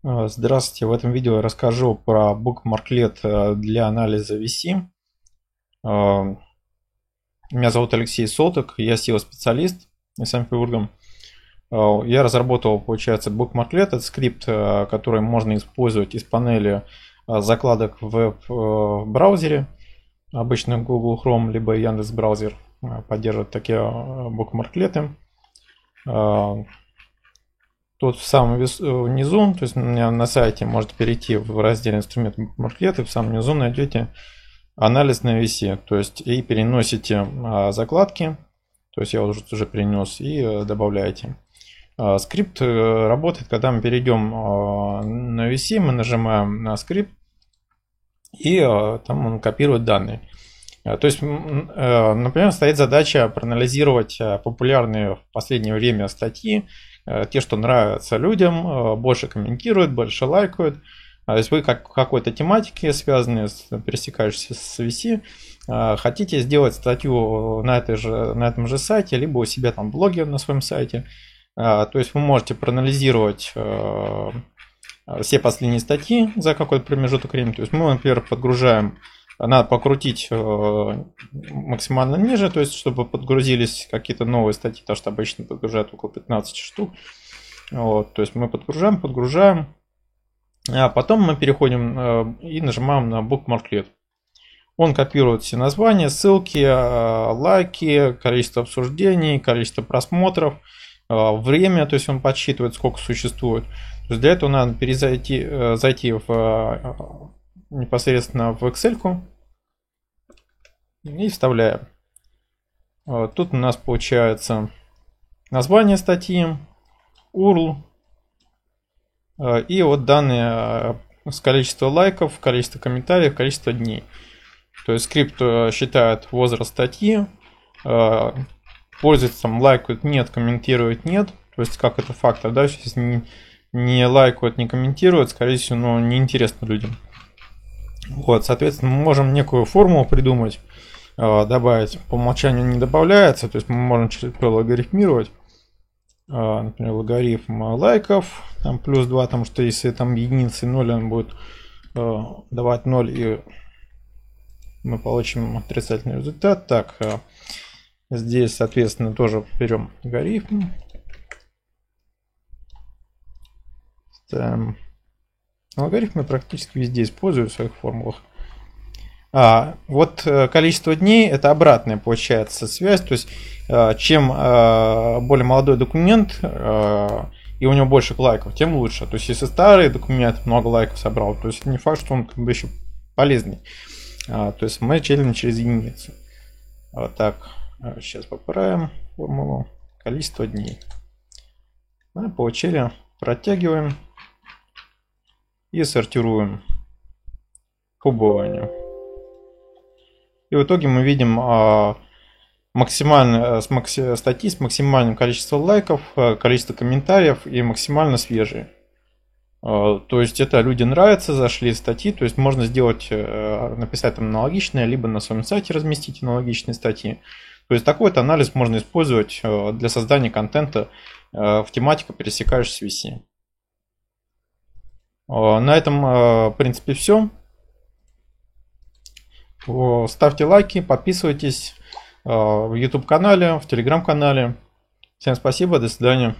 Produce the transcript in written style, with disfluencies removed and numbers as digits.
Здравствуйте, в этом видео я расскажу про Bookmarklet для анализа VC. Меня зовут Алексей Солток, я SEO-специалист из Санкт-Петербурга. Я разработал, получается, Bookmarklet. Это скрипт, который можно использовать из панели закладок в веб-браузере. Обычно Google Chrome либо Яндекс.Браузер поддерживают такие букмарклеты. Тут в самом низу, то есть у меня на сайте можете перейти в раздел инструменты букмарклеты, в самом низу найдете анализ на VC, то есть и переносите закладки, то есть я уже перенес, и добавляете. Скрипт работает, когда мы перейдем на VC, мы нажимаем на скрипт, и там он копирует данные. То есть, например, стоит задача проанализировать популярные в последнее время статьи, те, что нравятся людям, больше комментируют, больше лайкают. То есть вы как какой-то тематике, связанной пересекающейся с VC, хотите сделать статью на этом же сайте, либо у себя там в блоге на своем сайте. То есть вы можете проанализировать все последние статьи за какой-то промежуток времени. То есть мы, например, подгружаем, надо покрутить максимально ниже, то есть чтобы подгрузились какие-то новые статьи, потому что обычно подгружают около 15 штук. Вот, то есть мы подгружаем, а потом мы переходим и нажимаем на Bookmarklet. Он копирует все названия, ссылки, лайки, количество обсуждений, количество просмотров, время, то есть он подсчитывает, сколько существует. То есть для этого надо зайти непосредственно в Excel и вставляем. Тут у нас получается название статьи, URL и вот данные с количества лайков, количество комментариев, количество дней. То есть скрипт считает возраст статьи, пользователям лайкают нет, комментируют нет. То есть как это фактор, да, если не лайкают, не комментируют, скорее всего, ну, неинтересно людям. Вот, соответственно, мы можем некую формулу придумать, добавить. По умолчанию не добавляется, то есть мы можем через логарифмировать. Например, логарифм лайков, там плюс 2, потому что если там единицы 0, он будет давать 0, и мы получим отрицательный результат. Так, здесь, соответственно, тоже берем логарифм. Логарифмы практически везде использую в своих формулах. Вот количество дней — это обратная, получается, связь. То есть чем более молодой документ и у него больше лайков, тем лучше. То есть если старый документ много лайков собрал, то есть не факт, что он как бы еще полезный. То есть мы челим через единицу. Так, сейчас поправим формулу. Количество дней. Получили, протягиваем и сортируем по убыванию. И в итоге мы видим статьи с максимальным количеством лайков, количество комментариев и максимально свежие. То есть это людям нравится, зашли статьи, то есть можно сделать, написать там аналогичное, либо на своем сайте разместить аналогичные статьи. То есть такой анализ можно использовать для создания контента в тематику, пересекающуюся с VC. На этом, в принципе, все. Ставьте лайки, подписывайтесь в YouTube канале, в Telegram канале. Всем спасибо, до свидания.